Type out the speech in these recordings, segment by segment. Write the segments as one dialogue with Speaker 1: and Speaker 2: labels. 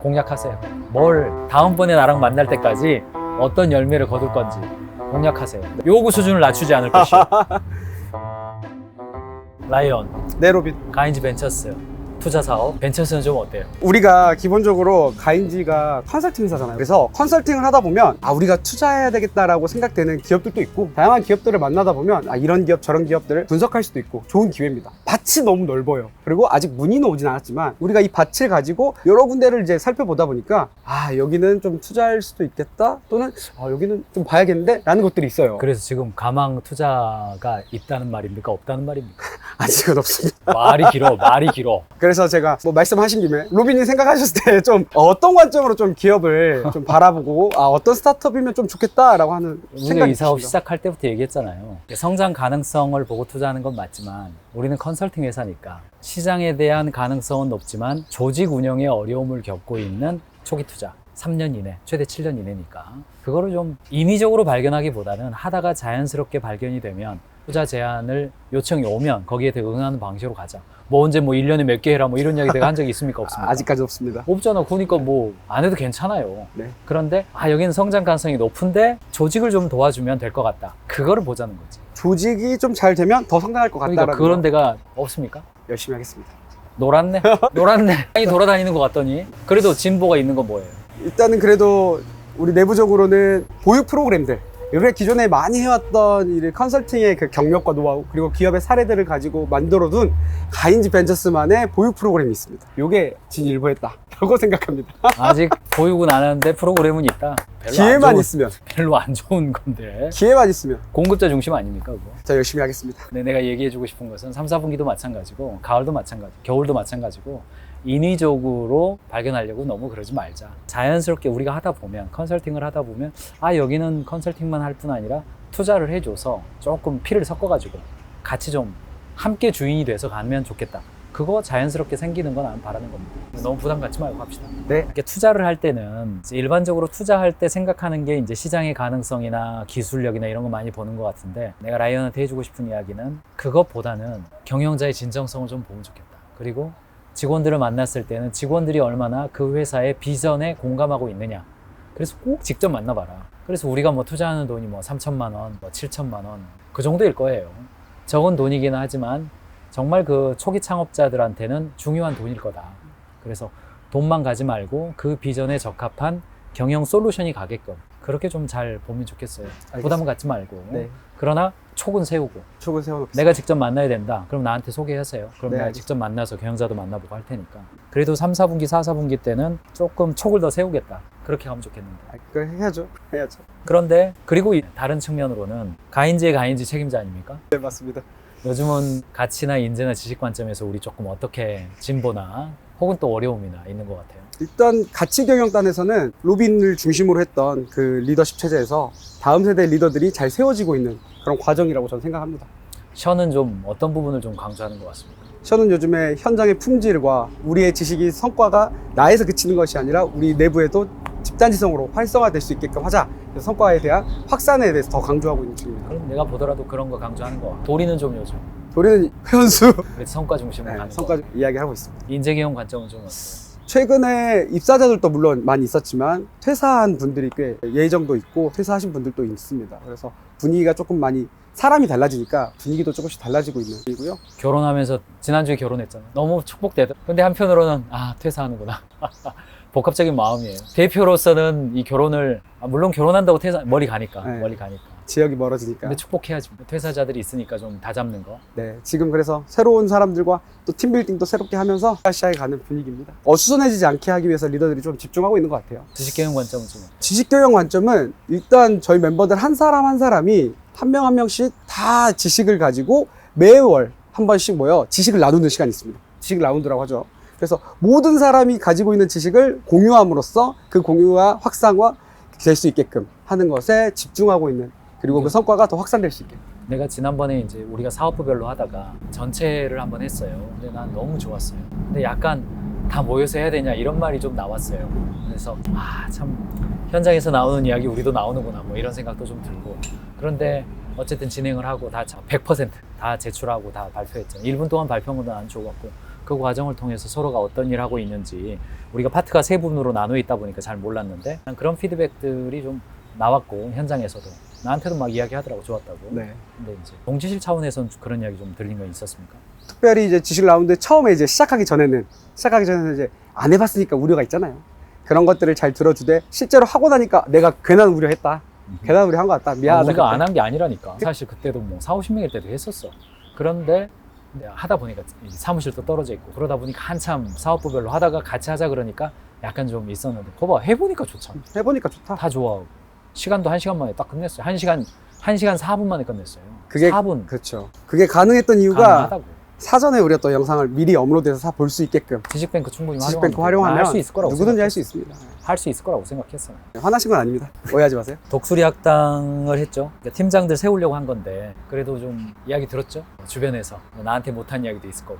Speaker 1: 공략하세요. 뭘 다음번에 나랑 만날 때까지 어떤 열매를 거둘 건지 공략하세요. 요구 수준을 낮추지 않을 것이요. 라이언,
Speaker 2: 네, 로빈.
Speaker 1: 가인지 벤처스 투자 사업. 벤처스는 좀 어때요?
Speaker 2: 우리가 기본적으로 가인지가 컨설팅 회사잖아요. 그래서 컨설팅을 하다 보면 우리가 투자해야 되겠다라고 생각되는 기업들도 있고, 다양한 기업들을 만나다 보면 이런 기업 저런 기업들을 분석할 수도 있고 좋은 기회입니다. 밭이 너무 넓어요. 그리고 아직 문의는 오진 않았지만 우리가 이 밭을 가지고 여러 군데를 이제 살펴보다 보니까 여기는 좀 투자할 수도 있겠다, 또는 여기는 좀 봐야겠는데 라는 것들이 있어요.
Speaker 1: 그래서 지금 가망 투자가 있다는 말입니까? 없다는 말입니까?
Speaker 2: 아직은 없습니다.
Speaker 1: 말이 길어, 말이 길어.
Speaker 2: 그래서 제가 말씀하신 김에 로빈이 생각하셨을 때 좀 어떤 관점으로 좀 기업을 좀 바라보고 어떤 스타트업이면 좀 좋겠다라고 하는
Speaker 1: 우리가
Speaker 2: 생각이
Speaker 1: 이 사업
Speaker 2: 있으신가요?
Speaker 1: 시작할 때부터 얘기했잖아요. 성장 가능성을 보고 투자하는 건 맞지만 우리는 컨설팅 회사니까 시장에 대한 가능성은 높지만 조직 운영에 어려움을 겪고 있는 초기 투자 3년 이내, 최대 7년 이내니까 그거를 좀 인위적으로 발견하기보다는 하다가 자연스럽게 발견이 되면 투자 제안을 요청이 오면 거기에 대해 응하는 방식으로 가자. 언제 1년에 몇 개 해라 이런 이야기 내가 한 적이 있습니까? 없습니까?
Speaker 2: 아직까지 없습니다.
Speaker 1: 없잖아. 그러니까 안 해도 괜찮아요.
Speaker 2: 네.
Speaker 1: 그런데 여기는 성장 가능성이 높은데 조직을 좀 도와주면 될 것 같다. 그거를 보자는 거지.
Speaker 2: 조직이 좀 잘 되면 더 성장할 것 같다라는
Speaker 1: 그러니까 그런
Speaker 2: 거.
Speaker 1: 데가 없습니까?
Speaker 2: 열심히 하겠습니다.
Speaker 1: 놀았네. 땅이 돌아다니는 것 같더니 그래도 진보가 있는 건 뭐예요?
Speaker 2: 일단은 그래도 우리 내부적으로는 보육 프로그램들, 우리가 기존에 많이 해왔던 이 컨설팅의 그 경력과 노하우, 그리고 기업의 사례들을 가지고 만들어둔 가인지 벤처스만의 보육 프로그램이 있습니다. 요게 진일보했다라고 생각합니다.
Speaker 1: 아직 보육은 안 하는데 프로그램은 있다.
Speaker 2: 기회만 있으면.
Speaker 1: 별로 안 좋은 건데.
Speaker 2: 기회만 있으면.
Speaker 1: 공급자 중심 아닙니까, 그거?
Speaker 2: 자, 열심히 하겠습니다.
Speaker 1: 근데 내가 얘기해주고 싶은 것은 3, 4분기도 마찬가지고 가을도 마찬가지, 겨울도 마찬가지고 인위적으로 발견하려고 너무 그러지 말자. 자연스럽게 우리가 하다 보면, 컨설팅을 하다 보면 여기는 컨설팅만 할 뿐 아니라 투자를 해줘서 조금 피를 섞어가지고 같이 좀 함께 주인이 돼서 가면 좋겠다. 그거 자연스럽게 생기는 건 안 바라는 겁니다. 너무 부담 갖지 말고 합시다.
Speaker 2: 네.
Speaker 1: 이렇게 투자를 할 때는 일반적으로 투자할 때 생각하는 게 이제 시장의 가능성이나 기술력이나 이런 거 많이 보는 것 같은데, 내가 라이언한테 해주고 싶은 이야기는 그것보다는 경영자의 진정성을 좀 보면 좋겠다. 그리고 직원들을 만났을 때는 직원들이 얼마나 그 회사의 비전에 공감하고 있느냐. 그래서 꼭 직접 만나봐라. 그래서 우리가 투자하는 돈이 3천만 원, 7천만 원 그 정도일 거예요. 적은 돈이긴 하지만 정말 그 초기 창업자들한테는 중요한 돈일 거다. 그래서 돈만 가지 말고 그 비전에 적합한 경영 솔루션이 가게끔 그렇게 좀 잘 보면 좋겠어요.
Speaker 2: 알겠습니다.
Speaker 1: 부담은 갖지 말고.
Speaker 2: 네.
Speaker 1: 그러나 촉은 세우고.
Speaker 2: 촉을 세워놓겠습니다.
Speaker 1: 내가 직접 만나야 된다. 그럼 나한테 소개하세요. 그럼
Speaker 2: 네,
Speaker 1: 내가
Speaker 2: 알겠습니다.
Speaker 1: 직접 만나서 경영자도 만나보고 할 테니까. 그래도 3, 4분기, 4, 4분기 때는 조금 촉을 더 세우겠다. 그렇게 하면 좋겠는데.
Speaker 2: 그걸 해야죠.
Speaker 1: 그런데 그리고 다른 측면으로는 가인지의 가인지 책임자 아닙니까?
Speaker 2: 네, 맞습니다.
Speaker 1: 요즘은 가치나 인재나 지식 관점에서 우리 조금 어떻게 진보나 혹은 또 어려움이나 있는 것 같아요.
Speaker 2: 일단 가치 경영단에서는 로빈을 중심으로 했던 그 리더십 체제에서 다음 세대 리더들이 잘 세워지고 있는 그런 과정이라고 저는 생각합니다.
Speaker 1: 션은 좀 어떤 부분을 좀 강조하는 것 같습니까?
Speaker 2: 저는 요즘에 현장의 품질과 우리의 지식이 성과가 나에서 그치는 것이 아니라 우리 내부에도 집단지성으로 활성화될 수 있게끔 하자. 그래서 성과에 대한 확산에 대해서 더 강조하고 있는 중입니다.
Speaker 1: 그럼 내가 보더라도 그런 거 강조하는 거. 도리는 좀 요즘.
Speaker 2: 우리는 회원수
Speaker 1: 그래서 성과 중심으로 가는
Speaker 2: 성과
Speaker 1: 거.
Speaker 2: 이야기하고 있습니다.
Speaker 1: 인재기용 관점은 좀 어때요?
Speaker 2: 최근에 입사자들도 물론 많이 있었지만 퇴사한 분들이 꽤 예정도 있고 퇴사하신 분들도 있습니다. 그래서 분위기가 조금 많이 사람이 달라지니까 분위기도 조금씩 달라지고 있는 중이고요.
Speaker 1: 결혼하면서 지난주에 결혼했잖아. 너무 축복되다. 근데 한편으로는 퇴사하는구나. 복합적인 마음이에요. 대표로서는 이 결혼을 물론 결혼한다고 멀리 가니까.
Speaker 2: 네.
Speaker 1: 멀리 가니까.
Speaker 2: 지역이 멀어지니까.
Speaker 1: 근데 축복해야지. 퇴사자들이 있으니까 좀 다잡는 거.
Speaker 2: 네, 지금 그래서 새로운 사람들과 또 팀빌딩도 새롭게 하면서 아시아에 가는 분위기입니다. 어수선해지지 않게 하기 위해서 리더들이 좀 집중하고 있는 것 같아요.
Speaker 1: 지식경영 관점은 좀 어때요?
Speaker 2: 지식교양 관점은 일단 저희 멤버들 한 사람 한 사람이 한 명 한 명씩 다 지식을 가지고 매월 한 번씩 모여 지식을 나누는 시간이 있습니다. 지식 라운드라고 하죠. 그래서 모든 사람이 가지고 있는 지식을 공유함으로써 그 공유와 확산화 될 수 있게끔 하는 것에 집중하고 있는, 그리고 그 성과가 더 확산될 수 있게.
Speaker 1: 내가 지난번에 이제 우리가 사업부별로 하다가 전체를 한번 했어요. 근데 난 너무 좋았어요. 근데 약간 다 모여서 해야 되냐 이런 말이 좀 나왔어요. 그래서 참 현장에서 나오는 이야기 우리도 나오는구나 이런 생각도 좀 들고. 그런데 어쨌든 진행을 하고 다 100% 다 제출하고 다 발표했죠. 1분 동안 발표한 것도 난 좋았고 그 과정을 통해서 서로가 어떤 일을 하고 있는지 우리가 파트가 세 부분으로 나눠 있다 보니까 잘 몰랐는데 그런 피드백들이 좀 나왔고 현장에서도 나한테도 막 이야기하더라고 좋았다고.
Speaker 2: 네.
Speaker 1: 근데 이제 동지실 차원에서는 그런 이야기 좀 들린 건 있었습니까?
Speaker 2: 특별히 이제 지식 라운드 처음에 이제 시작하기 전에는 이제 안 해봤으니까 우려가 있잖아요. 그런 것들을 잘 들어주되 실제로 하고 나니까 내가 괜한 우려했다. 괜한 우려한 것 같다. 미안하다.
Speaker 1: 우리가
Speaker 2: 그때.
Speaker 1: 안 한 게 아니라니까. 사실 그때도 뭐 4, 50명일 때도 했었어. 그런데 하다 보니까 이 사무실도 떨어져 있고 그러다 보니까 한참 사업부별로 하다가 같이 하자 그러니까 약간 좀 있었는데 거봐 해보니까 좋잖아.
Speaker 2: 해보니까 좋다.
Speaker 1: 다 좋아하고 시간도 1시간 만에 딱 끝냈어요. 1시간 4분 만에 끝냈어요.
Speaker 2: 그게
Speaker 1: 4분
Speaker 2: 그렇죠. 그게 가능했던 이유가
Speaker 1: 가능하다고.
Speaker 2: 사전에 우리가 또 영상을 미리 업로드해서 볼 수 있게끔
Speaker 1: 지식뱅크 충분히
Speaker 2: 지식뱅크 활용하면
Speaker 1: 할 수 있을 거라고
Speaker 2: 누구든지 할 수 있습니다.
Speaker 1: 할 수 있을 거라고 생각했어요.
Speaker 2: 화나신 건 아닙니다. 오해하지 마세요.
Speaker 1: 독수리 학당을 했죠. 그러니까 팀장들 세우려고 한 건데 그래도 좀 이야기 들었죠. 주변에서 나한테 못한 이야기도 있을 거고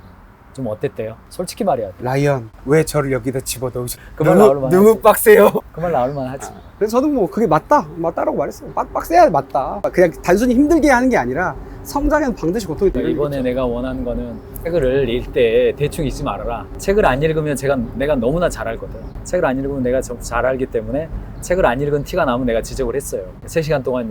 Speaker 1: 좀 어땠대요? 솔직히 말해야 돼.
Speaker 2: 라이언 왜 저를 여기다 집어넣으셔?
Speaker 1: 그 말 나올 만하지.
Speaker 2: 너무 빡세요.
Speaker 1: 그 말 나올 만하지.
Speaker 2: 그래서 저도 뭐 그게 맞다라고 말했어요. 빡세야 맞다. 그냥 단순히 힘들게 하는 게 아니라 성장에는 반드시 고통이 있다.
Speaker 1: 이번에 내가 원하는 거는 책을 읽을 때 대충 읽지 말아라. 책을 안 읽으면 내가 너무나 잘 알거든. 책을 안 읽으면 내가 잘 알기 때문에 책을 안 읽은 티가 나면 내가 지적을 했어요. 3시간 동안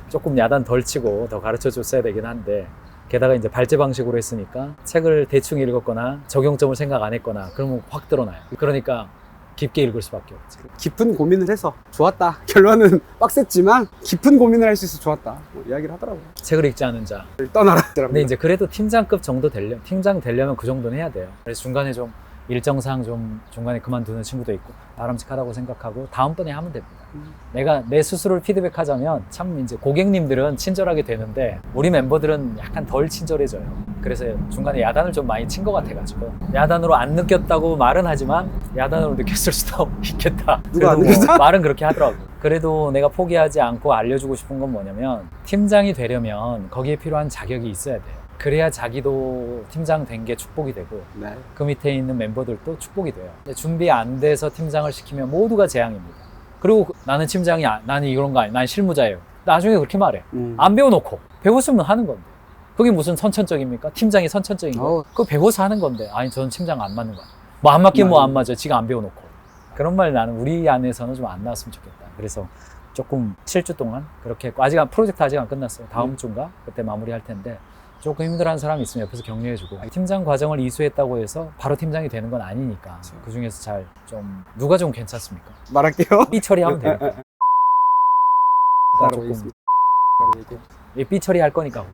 Speaker 1: 조금 야단 덜 치고 더 가르쳐 줬어야 되긴 한데 게다가 이제 발제 방식으로 했으니까 책을 대충 읽었거나 적용점을 생각 안 했거나 그러면 확 드러나요. 그러니까 깊게 읽을 수밖에 없지.
Speaker 2: 깊은 고민을 해서 좋았다. 결론은 빡셌지만 깊은 고민을 할 수 있어서 좋았다. 뭐 이야기를 하더라고요.
Speaker 1: 책을 읽지 않은 자.
Speaker 2: 떠나라.
Speaker 1: 근데 이제 그래도 팀장급 정도 팀장 되려면 그 정도는 해야 돼요. 그래서 중간에 좀 일정상 좀 중간에 그만두는 친구도 있고 바람직하다고 생각하고 다음번에 하면 됩니다. 내가 내 스스로를 피드백하자면 참 이제 고객님들은 친절하게 되는데 우리 멤버들은 약간 덜 친절해져요. 그래서 중간에 야단을 좀 많이 친 것 같아가지고 야단으로 안 느꼈다고 말은 하지만 야단으로 느꼈을 수도 있겠다.
Speaker 2: 누가 안
Speaker 1: 그래도
Speaker 2: 느꼈어?
Speaker 1: 말은 그렇게 하더라고. 그래도 내가 포기하지 않고 알려주고 싶은 건 뭐냐면 팀장이 되려면 거기에 필요한 자격이 있어야 돼요. 그래야 자기도 팀장 된 게 축복이 되고
Speaker 2: 네.
Speaker 1: 그 밑에 있는 멤버들도 축복이 돼요. 근데 준비 안 돼서 팀장을 시키면 모두가 재앙입니다. 그리고 나는 팀장이 나는 이런 거 아니야. 난 실무자예요. 나중에 그렇게 말해. 안 배워놓고 배웠으면 하는 건데 그게 무슨 선천적입니까? 팀장이 선천적인 거? 그거 배워서 하는 건데 아니 저는 팀장 안 맞는 거야. 뭐 안 맞긴 뭐 안 맞아. 지가 안 배워놓고. 그런 말 나는 우리 안에서는 좀 안 나왔으면 좋겠다. 그래서 조금 7주 동안 그렇게 했고 프로젝트 아직 안 끝났어요. 다음 주인가? 그때 마무리할 텐데 조금 힘들어하는 사람이 있으면 옆에서 격려해주고 팀장 과정을 이수했다고 해서 바로 팀장이 되는 건 아니니까 그 중에서 잘 좀 누가 좀 괜찮습니까?
Speaker 2: 말할게요.
Speaker 1: 삐 처리하면 되니까
Speaker 2: 따로
Speaker 1: 조금
Speaker 2: 있습니다.
Speaker 1: 삐 처리할 거니까.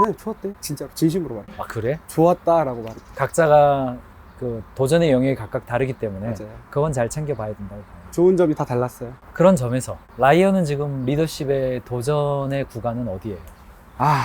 Speaker 2: 네, 좋았대. 진짜 진심으로 말해.
Speaker 1: 아 그래?
Speaker 2: 좋았다라고 말해.
Speaker 1: 각자가 그 도전의 영역이 각각 다르기 때문에
Speaker 2: 맞아요.
Speaker 1: 그건 잘 챙겨봐야 된다고 봐요.
Speaker 2: 좋은 점이 다 달랐어요.
Speaker 1: 그런 점에서 라이언은 지금 리더십의 도전의 구간은 어디예요?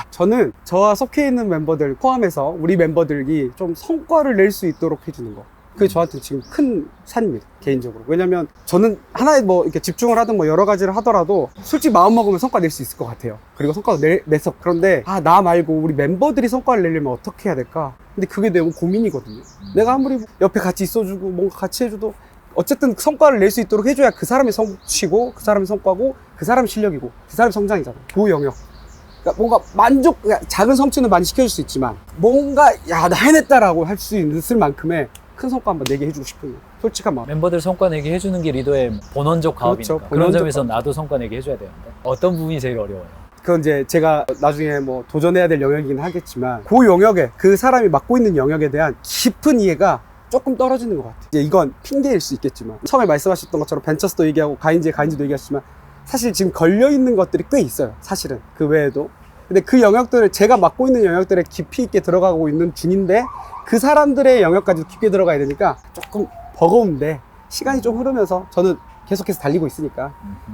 Speaker 2: 저는 저와 속해 있는 멤버들 포함해서 우리 멤버들이 좀 성과를 낼 수 있도록 해주는 거. 그게 저한테 지금 큰 산입니다, 개인적으로. 왜냐면 저는 하나에 뭐 이렇게 집중을 하든 뭐 여러 가지를 하더라도 솔직히 마음 먹으면 성과 낼 수 있을 것 같아요. 그리고 성과도 내서. 그런데 나 말고 우리 멤버들이 성과를 내려면 어떻게 해야 될까? 근데 그게 너무 고민이거든요. 내가 아무리 옆에 같이 있어주고 뭔가 같이 해줘도 어쨌든 성과를 낼 수 있도록 해줘야 그 사람의 성취고 그 사람의 성과고 그 사람의 실력이고 그 사람의 성장이잖아. 그 영역. 그러니까 뭔가 작은 성취는 많이 시켜줄 수 있지만 뭔가 나 해냈다라고 할 수 있을 만큼의 큰 성과 한번 내게 해주고 싶은 솔직한 마음.
Speaker 1: 멤버들 성과 내게 해주는 게 리더의 본원적 과업이니까.
Speaker 2: 그렇죠.
Speaker 1: 그런
Speaker 2: 본원적
Speaker 1: 점에서 나도 성과 내게 해줘야 되는데 어떤 부분이 제일 어려워요?
Speaker 2: 그건 이제 제가 나중에 뭐 도전해야 될 영역이긴 하겠지만 그 영역에 그 사람이 맡고 있는 영역에 대한 깊은 이해가 조금 떨어지는 것 같아요. 이제 이건 핑계일 수 있겠지만 처음에 말씀하셨던 것처럼 벤처스도 얘기하고 가인지도 얘기하셨지만 사실 지금 걸려있는 것들이 꽤 있어요. 사실은 그 외에도. 근데 그 영역들을 제가 맡고 있는 영역들에 깊이 있게 들어가고 있는 중인데 그 사람들의 영역까지도 깊게 들어가야 되니까 조금 버거운데 시간이 좀 흐르면서 저는 계속해서 달리고 있으니까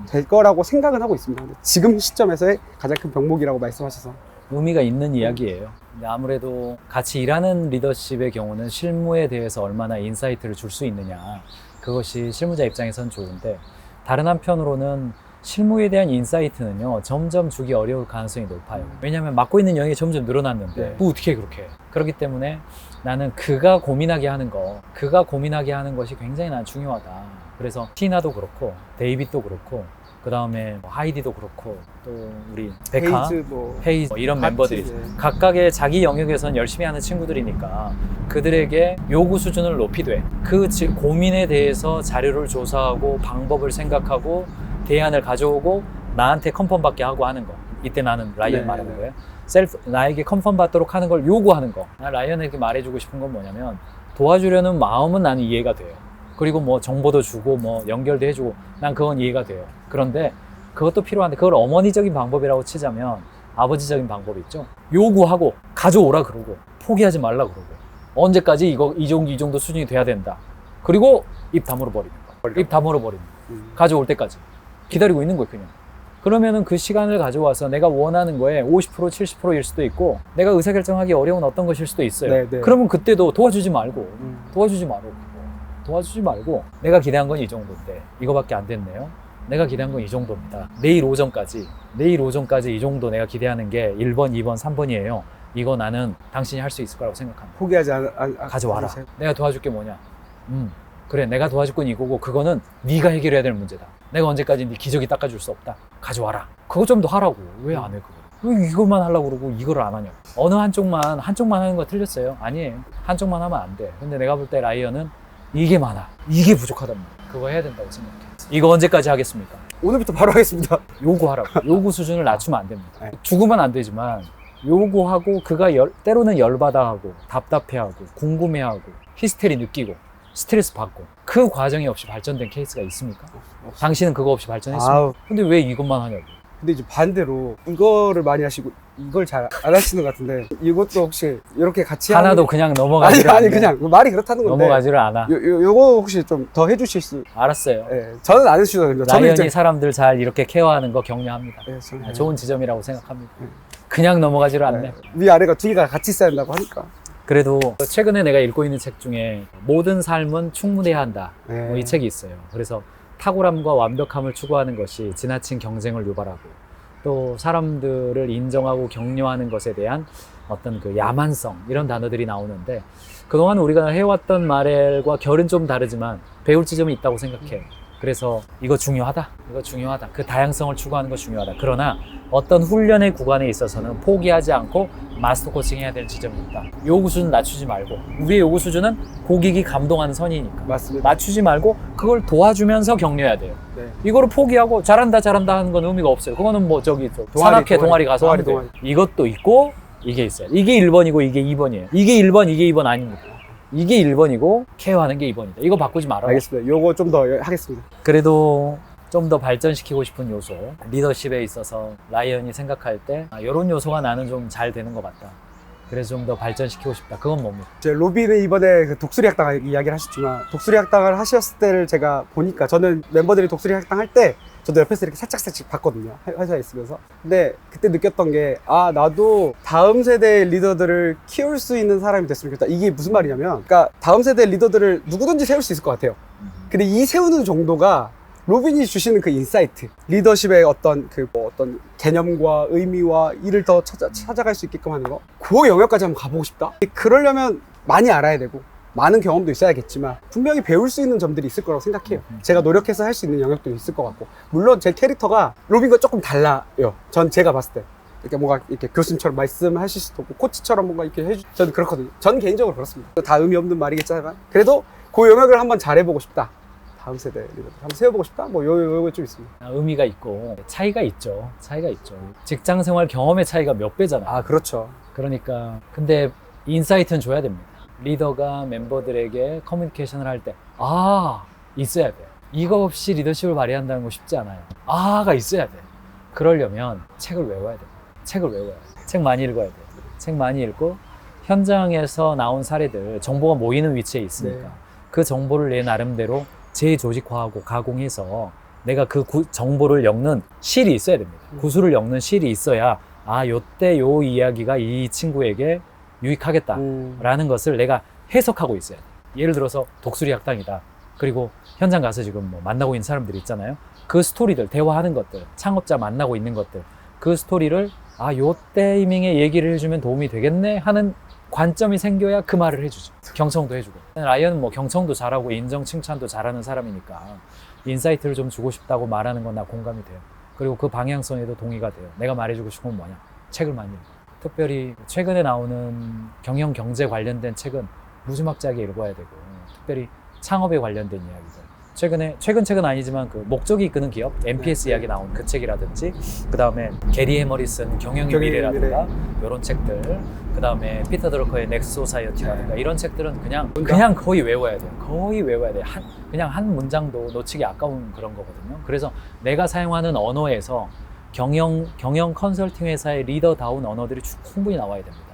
Speaker 2: 될 거라고 생각은 하고 있습니다. 근데 지금 시점에서의 가장 큰 병목이라고 말씀하셔서
Speaker 1: 의미가 있는 이야기예요. 근데 아무래도 같이 일하는 리더십의 경우는 실무에 대해서 얼마나 인사이트를 줄 수 있느냐, 그것이 실무자 입장에선 좋은데 다른 한편으로는 실무에 대한 인사이트는요 점점 주기 어려울 가능성이 높아요. 왜냐하면 맡고 있는 영역이 점점 늘어났는데 뭐 어떻게 그렇게 해? 그렇기 때문에 나는 그가 고민하게 하는 것이 굉장히 난 중요하다. 그래서 티나도 그렇고 데이빗도 그렇고 그 다음에 하이디도 그렇고 또 우리 백화,
Speaker 2: 헤이즈 뭐
Speaker 1: 헤이즈 이런
Speaker 2: 파티,
Speaker 1: 멤버들이
Speaker 2: 예.
Speaker 1: 각각의 자기 영역에선 열심히 하는 친구들이니까 그들에게 요구 수준을 높이되 그 고민에 대해서 자료를 조사하고 방법을 생각하고 대안을 가져오고 나한테 컨펌 받게 하고 하는 거. 이때 나는 라이언
Speaker 2: 네,
Speaker 1: 말하는
Speaker 2: 네.
Speaker 1: 거예요. 나에게 컨펌 받도록 하는 걸 요구하는 거. 나 라이언에게 말해주고 싶은 건 뭐냐면 도와주려는 마음은 나는 이해가 돼요. 그리고 뭐 정보도 주고 뭐 연결도 해주고 난 그건 이해가 돼요. 그런데 그것도 필요한데 그걸 어머니적인 방법이라고 치자면 아버지적인 방법이 있죠. 요구하고 가져오라 그러고 포기하지 말라 그러고 언제까지 이 정도 수준이 돼야 된다. 그리고 입 다물어 버리는 거. 입 다물어 버리는 거. 가져올 때까지 기다리고 있는 거예요, 그냥. 그러면은 그 시간을 가져와서 내가 원하는 거에 50%, 70%일 수도 있고 내가 의사결정하기 어려운 어떤 것일 수도 있어요.
Speaker 2: 네, 네.
Speaker 1: 그러면 그때도 도와주지 말고 도와주지 말고 내가 기대한 건 이 정도인데 이거밖에 안 됐네요. 내가 기대한 건 이 정도입니다. 내일 오전까지 이 정도 내가 기대하는 게 1번, 2번, 3번이에요. 이거 나는 당신이 할 수 있을 거라고 생각합니다.
Speaker 2: 포기하지
Speaker 1: 가져와라.
Speaker 2: 않으세요?
Speaker 1: 내가 도와줄 게 뭐냐? 그래, 내가 도와줄 건 이거고 그거는 네가 해결해야 될 문제다. 내가 언제까지 네 기저귀 닦아줄 수 없다. 가져와라. 그거 좀 더 하라고. 왜 안 해 그거? 왜 이것만 하려고 그러고 이거를 안 하냐고. 어느 한쪽만 하는 거 틀렸어요. 아니에요. 한쪽만 하면 안 돼. 근데 내가 볼 때 라이언은 이게 많아. 이게 부족하단 말이야. 그거 해야 된다고 생각해. 이거 언제까지 하겠습니까?
Speaker 2: 오늘부터 바로 하겠습니다.
Speaker 1: 요구하라고. 요구 수준을 낮추면 안 됩니다.
Speaker 2: 네.
Speaker 1: 죽으면 안 되지만 요구하고 그가 때로는 열받아하고 답답해하고 궁금해하고 히스테리 느끼고 스트레스 받고 그 과정이 없이 발전된 케이스가 있습니까? 당신은 그거 없이 발전했습니까?
Speaker 2: 아우.
Speaker 1: 근데 왜 이것만 하냐고.
Speaker 2: 근데 이제 반대로 이거를 많이 하시고 이걸 잘 안 하시는 것 같은데 이것도 혹시 이렇게 같이
Speaker 1: 하나도
Speaker 2: 하는...
Speaker 1: 그냥 넘어가지를
Speaker 2: 아니
Speaker 1: 않네.
Speaker 2: 그냥 말이 그렇다는 건데
Speaker 1: 넘어가지를 않아.
Speaker 2: 요거 혹시 좀 더 해주실 수...
Speaker 1: 알았어요.
Speaker 2: 예, 저는 안 해주셔도 됩니다. 저는
Speaker 1: 라이언이
Speaker 2: 이제...
Speaker 1: 사람들 잘 이렇게 케어하는 거 격려합니다.
Speaker 2: 예, 저는...
Speaker 1: 좋은 지점이라고 생각합니다.
Speaker 2: 네.
Speaker 1: 그냥 넘어가지를 않네.
Speaker 2: 네. 위아래가 두 개가 같이 써야 된다고 하니까.
Speaker 1: 그래도 최근에 내가 읽고 있는 책 중에 모든 삶은 충분해야 한다.
Speaker 2: 네.
Speaker 1: 이 책이 있어요. 그래서 탁월함과 완벽함을 추구하는 것이 지나친 경쟁을 유발하고 또 사람들을 인정하고 격려하는 것에 대한 어떤 그 야만성 이런 단어들이 나오는데 그동안 우리가 해왔던 말과 결은 좀 다르지만 배울 지점이 있다고 생각해. 그래서 이거 중요하다. 그 다양성을 추구하는 거 중요하다. 그러나 어떤 훈련의 구간에 있어서는 포기하지 않고 마스터 코칭 해야 될 지점이 있다. 요구 수준 낮추지 말고 우리의 요구 수준은 고객이 감동하는 선이니까
Speaker 2: 맞습니다.
Speaker 1: 낮추지 말고 그걸 도와주면서 격려해야 돼요.
Speaker 2: 네.
Speaker 1: 이거를 포기하고 잘한다 하는 건 의미가 없어요. 그거는 뭐 저기 산악회 동아리 가서 하면 돼요. 이것도 있고 이게 있어요. 이게 1번이고 이게 2번이에요. 이게 1번, 이게 2번 아닙니다. 이게 1번이고 케어하는 게 2번이다. 이거 바꾸지 말아요.
Speaker 2: 알겠습니다. 요거 좀 더 하겠습니다.
Speaker 1: 그래도 좀 더 발전시키고 싶은 요소, 리더십에 있어서 라이언이 생각할 때 이런 요소가 나는 좀 잘 되는 것 같다. 그래서 좀 더 발전시키고 싶다. 그건 뭡니까?
Speaker 2: 제 로비는 이번에 그 독수리 학당 이야기를 하셨지만 독수리 학당을 하셨을 때를 제가 보니까 저는 멤버들이 독수리 학당 할 때 저도 옆에서 이렇게 살짝 봤거든요. 회사에 있으면서. 근데 그때 느꼈던 게 나도 다음 세대의 리더들을 키울 수 있는 사람이 됐으면 좋겠다. 이게 무슨 말이냐면 그러니까 다음 세대의 리더들을 누구든지 세울 수 있을 것 같아요. 근데 이 세우는 정도가 로빈이 주시는 그 인사이트, 리더십의 어떤 어떤 개념과 의미와 이를 더 찾아갈 수 있게끔 하는 거, 그 영역까지 한번 가보고 싶다. 그러려면 많이 알아야 되고 많은 경험도 있어야겠지만 분명히 배울 수 있는 점들이 있을 거라고 생각해요. 제가 노력해서 할 수 있는 영역도 있을 것 같고 물론 제 캐릭터가 로빈과 조금 달라요. 제가 봤을 때 이렇게 뭔가 이렇게 교수님처럼 말씀하실 수도 없고 코치처럼 뭔가 이렇게 저는 그렇거든요. 저는 개인적으로 그렇습니다. 다 의미 없는 말이겠지만 그래도 그 영역을 한번 잘해보고 싶다. 다음 세대 리더들 한번 세워보고 싶다? 뭐 요거 좀 있습니다.
Speaker 1: 의미가 있고 차이가 있죠. 직장 생활 경험의 차이가 몇 배잖아요.
Speaker 2: 그렇죠.
Speaker 1: 그러니까 근데 인사이트는 줘야 됩니다. 리더가 멤버들에게 커뮤니케이션을 할 때 있어야 돼. 이거 없이 리더십을 발휘한다는 거 쉽지 않아요. 가 있어야 돼. 그러려면 책을 외워야 돼. 책 많이 읽어야 돼. 책 많이 읽고 현장에서 나온 사례들, 정보가 모이는 위치에 있으니까
Speaker 2: 네.
Speaker 1: 그 정보를 내 나름대로 재조직화하고 가공해서 내가 그 정보를 엮는 실이 있어야 됩니다. 구술을 엮는 실이 있어야 요때 요 이야기가 이 친구에게 유익하겠다라는 것을 내가 해석하고 있어야 돼. 예를 들어서 독수리 학당이다. 그리고 현장 가서 지금 뭐 만나고 있는 사람들이 있잖아요. 그 스토리들, 대화하는 것들, 창업자 만나고 있는 것들, 그 스토리를 요 타이밍에 얘기를 해주면 도움이 되겠네 하는 관점이 생겨야 그 말을 해주죠. 경청도 해주고. 라이언은 뭐 경청도 잘하고 인정 칭찬도 잘하는 사람이니까 인사이트를 좀 주고 싶다고 말하는 건 나 공감이 돼요. 그리고 그 방향성에도 동의가 돼요. 내가 말해주고 싶은 건 뭐냐? 책을 많이 읽어. 특별히 최근에 나오는 경영 경제 관련된 책은 무지막지하게 읽어야 되고, 특별히 창업에 관련된 이야기들. 최근 책은 아니지만 그 목적이 이끄는 기업, MPS 이야기 나온 그 책이라든지, 그 다음에 게리 해머리 쓴 경영의
Speaker 2: 경영의
Speaker 1: 미래라든가 이런 책들, 그 다음에 피터 드러커의 넥스 소사이어티라든가 이런 책들은 그냥 거의 외워야 돼요. 거의 외워야 돼요. 그냥 한 문장도 놓치기 아까운 그런 거거든요. 그래서 내가 사용하는 언어에서 경영 컨설팅 회사의 리더다운 언어들이 충분히 나와야 됩니다.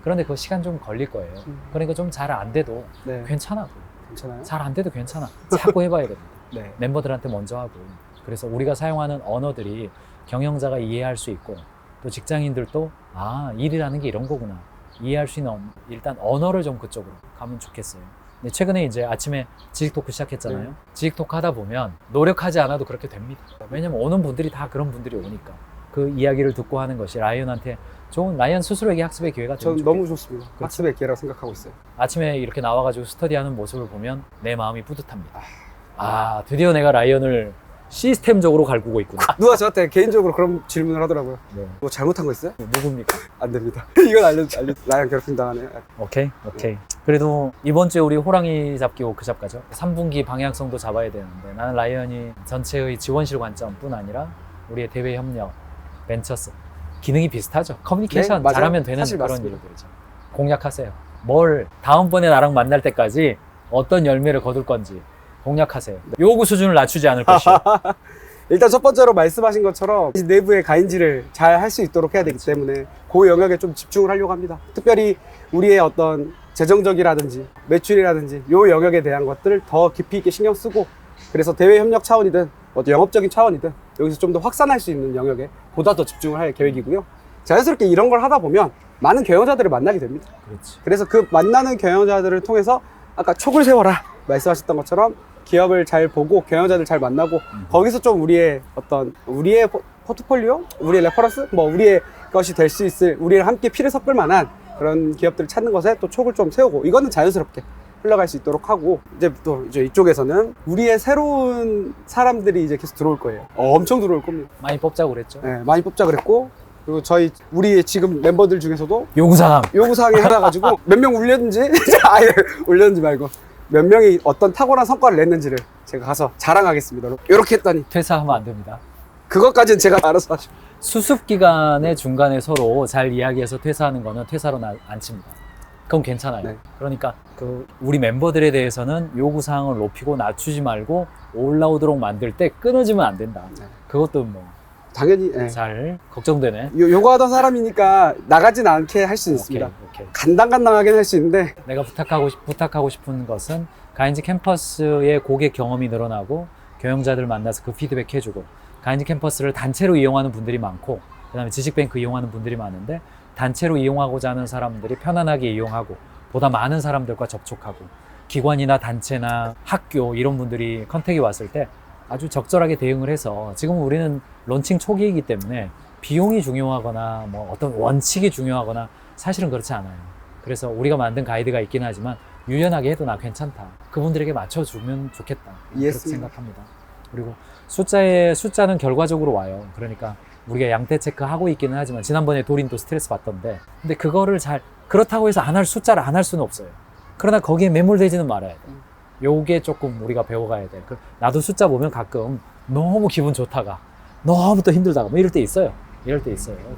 Speaker 1: 그런데 그 시간 좀 걸릴 거예요. 그러니까 좀 잘 안 돼도
Speaker 2: 네.
Speaker 1: 괜찮아.
Speaker 2: 괜찮아요?
Speaker 1: 잘 안 돼도 괜찮아. 자꾸 해봐야 됩니다.
Speaker 2: 네.
Speaker 1: 멤버들한테 먼저 하고. 그래서 우리가 사용하는 언어들이 경영자가 이해할 수 있고, 또 직장인들도 아, 일이라는 게 이런 거구나 이해할 수 있는 일단 언어를 좀 그쪽으로 가면 좋겠어요. 근데 최근에 이제 아침에 지식 토크 시작했잖아요.
Speaker 2: 네.
Speaker 1: 지식 토크 하다 보면 노력하지 않아도 그렇게 됩니다. 왜냐면 오는 분들이 다 그런 분들이 오니까 그 이야기를 듣고 하는 것이 라이언한테 좋은, 라이언 스스로에게 학습의 기회가 되면
Speaker 2: 저는
Speaker 1: 좋겠어요.
Speaker 2: 너무 좋습니다. 학습의 기회라고 생각하고 있어요.
Speaker 1: 아침에 이렇게 나와가지고 스터디하는 모습을 보면 내 마음이 뿌듯합니다. 아, 드디어 내가 라이언을 시스템적으로 갈구고 있구나.
Speaker 2: 누가 저한테 개인적으로 그런 질문을 하더라고요.
Speaker 1: 네.
Speaker 2: 뭐 잘못한 거 있어요?
Speaker 1: 누굽니까?
Speaker 2: 안 됩니다. 이건 라이언 괴롭힘 당하네요.
Speaker 1: 오케이. 그래도 이번 주에 우리 호랑이 잡기 워크숍 가죠. 3분기 방향성도 잡아야 되는데, 나는 라이언이 전체의 지원실 관점뿐 아니라 우리의 대외 협력, 벤처스 기능이 비슷하죠. 커뮤니케이션
Speaker 2: 네, 맞아요.
Speaker 1: 잘하면 되는
Speaker 2: 사실
Speaker 1: 그런
Speaker 2: 맞습니다.
Speaker 1: 일들이죠. 공략하세요. 뭘 다음번에 나랑 만날 때까지 어떤 열매를 거둘 건지 공략하세요. 요구 수준을 낮추지 않을 것이요.
Speaker 2: 일단 첫 번째로 말씀하신 것처럼 이 내부의 가인지를 잘 할 수 있도록 해야 되기 때문에 그 영역에 좀 집중을 하려고 합니다. 특별히 우리의 어떤 재정적이라든지 매출이라든지 요 영역에 대한 것들을 더 깊이 있게 신경 쓰고, 그래서 대외 협력 차원이든 어떤 영업적인 차원이든 여기서 좀 더 확산할 수 있는 영역에 보다 더 집중을 할 계획이고요. 자연스럽게 이런 걸 하다 보면 많은 경영자들을 만나게 됩니다.
Speaker 1: 그렇지.
Speaker 2: 그래서 그 만나는 경영자들을 통해서 아까 촉을 세워라 말씀하셨던 것처럼 기업을 잘 보고 경영자들 잘 만나고 거기서 좀 우리의 포트폴리오, 우리의 레퍼런스, 뭐 우리의 것이 될 수 있을, 우리랑 함께 피를 섞을 만한 그런 기업들을 찾는 것에 또 촉을 좀 세우고, 이거는 자연스럽게 흘러갈 수 있도록 하고, 이제 또 이제 이쪽에서는 우리의 새로운 사람들이 이제 계속 들어올 거예요. 엄청 들어올 겁니다.
Speaker 1: 많이 뽑자고 그랬죠.
Speaker 2: 네, 많이 뽑자 그랬고, 그리고 우리 지금 멤버들 중에서도
Speaker 1: 요구사항.
Speaker 2: 요구사항이 하나 가지고 몇 명 올렸는지 아예 올렸는지 말고 몇 명이 어떤 탁월한 성과를 냈는지를 제가 가서 자랑하겠습니다. 이렇게 했더니
Speaker 1: 퇴사하면 안 됩니다.
Speaker 2: 그것까지는 제가 알아서 하죠.
Speaker 1: 수습 기간의 중간에 서로 잘 이야기해서 퇴사하는 거는 퇴사로 안 칩니다. 그건 괜찮아요.
Speaker 2: 네.
Speaker 1: 그러니까 우리 member들에 대해서는 요구 사항을 높이고 낮추지 말고 올라오도록 만들 때 끊어지면 안 된다.
Speaker 2: 네.
Speaker 1: 그것도 뭐
Speaker 2: 당연히
Speaker 1: 잘 걱정되네.
Speaker 2: 요구하던 사람이니까 나가진 않게 할 수 있습니다.
Speaker 1: 오케이.
Speaker 2: 간당간당하긴 할 수 있는데,
Speaker 1: 내가 부탁하고 싶은 것은 가인지 캠퍼스의 고객 경험이 늘어나고 경영자들 만나서 그 피드백 해주고, 가인지 캠퍼스를 단체로 이용하는 분들이 많고, 그 다음에 지식뱅크 이용하는 분들이 많은데, 단체로 이용하고자 하는 사람들이 편안하게 이용하고 보다 많은 사람들과 접촉하고, 기관이나 단체나 학교 이런 분들이 컨택이 왔을 때 아주 적절하게 대응을 해서, 지금 우리는 론칭 초기이기 때문에 비용이 중요하거나 뭐 어떤 원칙이 중요하거나 사실은 그렇지 않아요. 그래서 우리가 만든 가이드가 있긴 하지만 유연하게 해도 나 괜찮다, 그분들에게 맞춰주면 좋겠다, 그렇게
Speaker 2: 이해했습니다.
Speaker 1: 생각합니다. 그리고 숫자는 결과적으로 와요. 그러니까 우리가 양대 체크 하고 있기는 하지만, 지난번에 도린도 스트레스 받던데, 근데 그거를 그렇다고 해서 숫자를 안 할 수는 없어요. 그러나 거기에 매몰되지는 말아야 돼. 요게 조금 우리가 배워가야 돼. 나도 숫자 보면 가끔 너무 기분 좋다가 너무 또 힘들다가 뭐 이럴 때 있어요.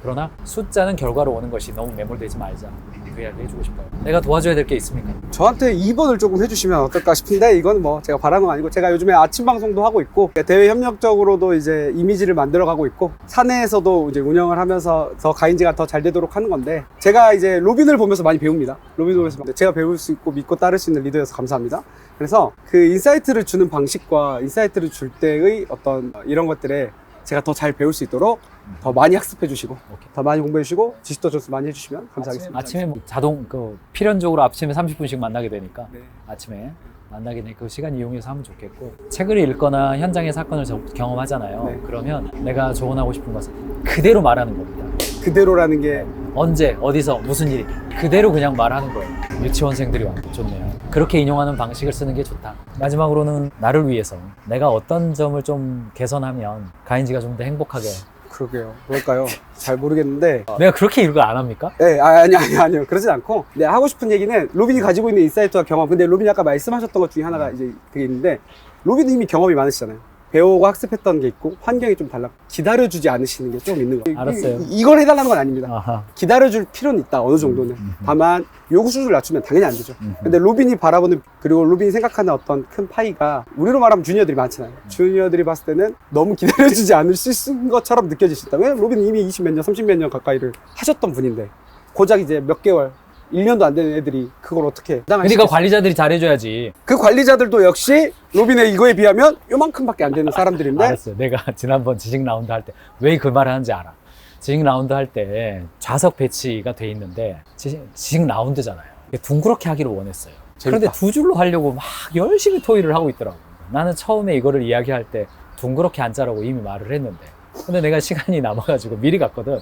Speaker 1: 그러나 숫자는 결과로 오는 것이 너무 매몰되지 말자, 그 이야기 해주고 싶어요. 내가 도와줘야 될 게 있습니까?
Speaker 2: 저한테 2번을 조금 해주시면 어떨까 싶은데, 이건 뭐 제가 바라는 건 아니고, 제가 요즘에 아침 방송도 하고 있고 대외 협력적으로도 이제 이미지를 만들어 가고 있고, 사내에서도 이제 운영을 하면서 더 가인지가 더 잘 되도록 하는 건데, 제가 이제 로빈을 보면서 많이 배웁니다. 로빈 보면서 제가 배울 수 있고 믿고 따를 수 있는 리더여서 감사합니다. 그래서 그 인사이트를 주는 방식과 인사이트를 줄 때의 어떤 이런 것들에 제가 더 잘 배울 수 있도록 더 많이 학습해 주시고, 더 많이 공부해 주시고, 지식도 접수 많이 해주시면 감사하겠습니다.
Speaker 1: 아침에 뭐 필연적으로 아침에 30분씩 만나게 되니까,
Speaker 2: 네.
Speaker 1: 아침에 만나게 되니까 그 시간 이용해서 하면 좋겠고, 책을 읽거나 현장의 사건을 경험하잖아요.
Speaker 2: 네.
Speaker 1: 그러면 내가 조언하고 싶은 것은 그대로 말하는 겁니다.
Speaker 2: 그대로라는 게
Speaker 1: 언제, 어디서, 무슨 일이 그대로 그냥 말하는 거예요. 유치원생들이 완전 좋네요. 그렇게 인용하는 방식을 쓰는 게 좋다. 마지막으로는 나를 위해서 내가 어떤 점을 좀 개선하면 가인지가 좀 더 행복하게.
Speaker 2: 그러게요. 뭘까요? 잘 모르겠는데.
Speaker 1: 내가 그렇게 이걸 안 합니까?
Speaker 2: 네, 아니요. 그러진 않고. 네, 하고 싶은 얘기는 로빈이 가지고 있는 인사이트와 경험. 근데 로빈이 아까 말씀하셨던 것 중에 하나가 이제 그게 있는데, 로빈이 이미 경험이 많으시잖아요. 배우고 학습했던 게 있고, 환경이 좀 달라. 기다려주지 않으시는 게 좀 있는 거예요.
Speaker 1: 알았어요.
Speaker 2: 이걸 해달라는 건 아닙니다.
Speaker 1: 아하.
Speaker 2: 기다려줄 필요는 있다, 어느 정도는. 다만, 요구 수준을 낮추면 당연히 안 되죠. 근데 로빈이 바라보는, 그리고 로빈이 생각하는 어떤 큰 파이가, 우리로 말하면 주니어들이 많잖아요. 주니어들이 봤을 때는 너무 기다려주지 않을 수 있는 것처럼 느껴질 수 있다. 왜냐면 로빈이 이미 20 몇 년, 30 몇 년 가까이를 하셨던 분인데, 고작 이제 몇 개월, 1년도 안 되는 애들이 그걸 어떻게
Speaker 1: 그러니까 관리자들이 잘해줘야지.
Speaker 2: 그 관리자들도 역시 로빈의 이거에 비하면 요만큼밖에 안 되는 사람들인데.
Speaker 1: 알았어요. 내가 지난번 지식 라운드 할 때 왜 그 말을 하는지 알아. 지식 라운드 할 때 좌석 배치가 돼 있는데 지식 라운드잖아요. 둥그렇게 하기를 원했어요. 그런데
Speaker 2: 재밌다.
Speaker 1: 두 줄로 하려고 막 열심히 토의를 하고 있더라고요. 나는 처음에 이거를 이야기할 때 둥그렇게 앉자라고 이미 말을 했는데, 근데 내가 시간이 남아가지고 미리 갔거든.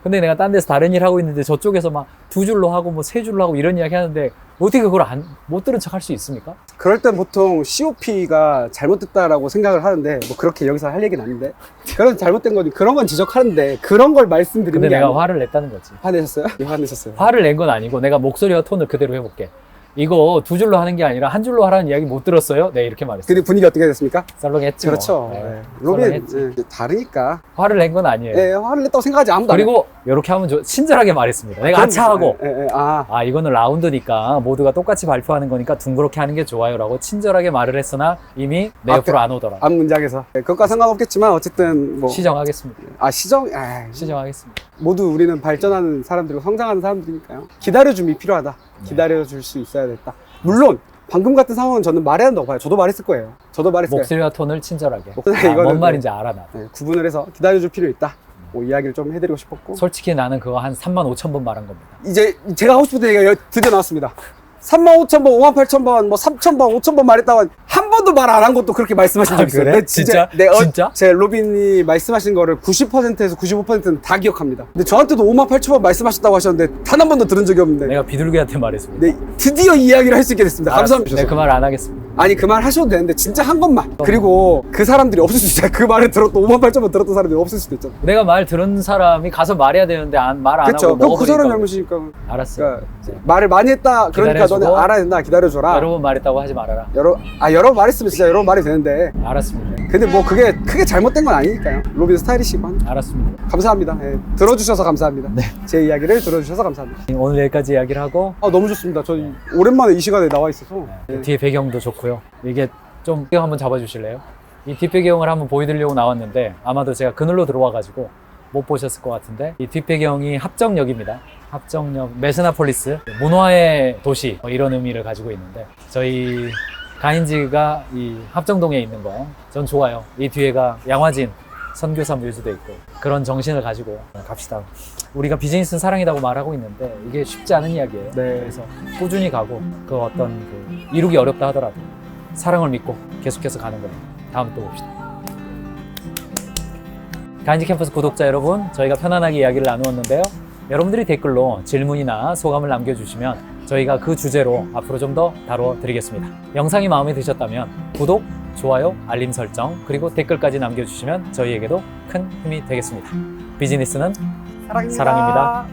Speaker 1: 근데 내가 딴 데서 다른 일 하고 있는데 저쪽에서 막 두 줄로 하고 뭐 세 줄로 하고 이런 이야기 하는데 어떻게 그걸 못 들은 척 할 수 있습니까?
Speaker 2: 그럴 땐 보통 COP가 잘못됐다라고 생각을 하는데, 뭐 그렇게 여기서 할 얘기는 아닌데, 그런 잘못된 거니 그런 건 지적하는데 그런 걸 말씀드리는
Speaker 1: 근데
Speaker 2: 게
Speaker 1: 내가
Speaker 2: 아니에요.
Speaker 1: 화를 냈다는 거지.
Speaker 2: 화내셨어요? 예, 화내셨어요.
Speaker 1: 화를 낸 건 아니고 내가 목소리와 톤을 그대로 해볼게. 이거 두 줄로 하는 게 아니라 한 줄로 하라는 이야기 못 들었어요? 네, 이렇게 말했어요.
Speaker 2: 근데 분위기 어떻게 됐습니까?
Speaker 1: 썰렁했지.
Speaker 2: 그렇죠.
Speaker 1: 뭐. 네.
Speaker 2: 예. 로빈
Speaker 1: 썰렁했지.
Speaker 2: 다르니까.
Speaker 1: 화를 낸 건 아니에요.
Speaker 2: 예, 화를 냈다고 생각하지 아무도 안 해요.
Speaker 1: 그리고 이렇게 하면 친절하게 말했습니다. 내가 아차하고 이거는 라운드니까 모두가 똑같이 발표하는 거니까 둥그렇게 하는 게 좋아요 라고 친절하게 말을 했으나 이미 내 옆으로 안 오더라.
Speaker 2: 앞 문장에서. 예, 그것과 상관없겠지만 어쨌든 뭐
Speaker 1: 시정하겠습니다.
Speaker 2: 시정하겠습니다. 모두 우리는 발전하는 사람들이고 성장하는 사람들이니까요. 기다려줌이 필요하다. 기다려줄 수 있어야 됐다. 물론 방금 같은 상황은 저는 말해야 한다고 봐요. 저도 말했을 거예요. 저도 말했을 거예요.
Speaker 1: 목소리와 톤을 친절하게.
Speaker 2: 이거는
Speaker 1: 뭔 말인지 알아 나.
Speaker 2: 네, 구분을 해서 기다려줄 필요 있다. 뭐 이야기를 좀 해드리고 싶었고.
Speaker 1: 솔직히 나는 그거 한 35,000번 말한 겁니다.
Speaker 2: 이제 제가 하고 싶은 얘기가 드디어 나왔습니다. 35,000번, 58,000번, 뭐 3,000번, 5,000번 말했다가 한 번도 말 안 한 것도 그렇게 말씀하신 적 있어요.
Speaker 1: 그래?
Speaker 2: 근데
Speaker 1: 진짜? 진짜?
Speaker 2: 제 로빈이 말씀하신 거를 90%에서 95%는 다 기억합니다. 근데 저한테도 58,000번 말씀하셨다고 하셨는데 단 한 번도 들은 적이 없는데.
Speaker 1: 내가 비둘기한테 말했습니다.
Speaker 2: 네, 드디어 이 이야기를 할 수 있게 됐습니다. 감사합니다.
Speaker 1: 내가 그 말 안 하겠습니다.
Speaker 2: 아니 그 말 하셔도 되는데 진짜 한 것만. 그리고 그 사람들이 없을 수도 있잖아요. 그 말을 들었던 58,000번 들었던 사람들이 없을 수도 있잖아요.
Speaker 1: 내가 말 들은 사람이 가서 말해야 되는데 말 안
Speaker 2: 그렇죠.
Speaker 1: 하고
Speaker 2: 그럼 그 사람
Speaker 1: 먹어버리니까.
Speaker 2: 잘못이니까.
Speaker 1: 알았어요.
Speaker 2: 그러니까 말을 많이 했다. 그러니까
Speaker 1: 기다려주고,
Speaker 2: 너는 알아야 된다. 기다려줘라.
Speaker 1: 여러 번 말했다고 하지 말아라.
Speaker 2: 여러 번 말했으면 진짜 여러 번 말이 되는데.
Speaker 1: 알았습니다.
Speaker 2: 근데 뭐 그게 크게 잘못된 건 아니니까요. 로빈 스타일이시고 합니다.
Speaker 1: 알았습니다.
Speaker 2: 감사합니다. 예, 들어주셔서 감사합니다.
Speaker 1: 네.
Speaker 2: 제 이야기를 들어주셔서 감사합니다.
Speaker 1: 오늘 여기까지 이야기를 하고
Speaker 2: 너무 좋습니다. 저 오랜만에 이 시간에 나와 있어서. 예.
Speaker 1: 뒤에 배경도 좋고요. 이게 좀 배경 한번 잡아주실래요? 이 뒷배경을 한번 보여드리려고 나왔는데 아마도 제가 그늘로 들어와가지고 못 보셨을 것 같은데, 이 뒷배경이 합정역입니다. 합정역 메스나폴리스, 문화의 도시, 이런 의미를 가지고 있는데 저희 가인지가 이 합정동에 있는 거 전 좋아요. 이 뒤에가 양화진 선교사 뮤즈도 있고 그런 정신을 가지고 갑시다. 우리가 비즈니스는 사랑이라고 말하고 있는데 이게 쉽지 않은 이야기예요.
Speaker 2: 네.
Speaker 1: 그래서 꾸준히 가고 그 어떤 이루기 어렵다 하더라도 사랑을 믿고 계속해서 가는 거예요. 다음에 또 봅시다. 가인지 캠퍼스 구독자 여러분, 저희가 편안하게 이야기를 나누었는데요. 여러분들이 댓글로 질문이나 소감을 남겨주시면 저희가 그 주제로 앞으로 좀 더 다뤄드리겠습니다. 영상이 마음에 드셨다면 구독, 좋아요, 알림 설정, 그리고 댓글까지 남겨주시면 저희에게도 큰 힘이 되겠습니다. 비즈니스는 사랑입니다.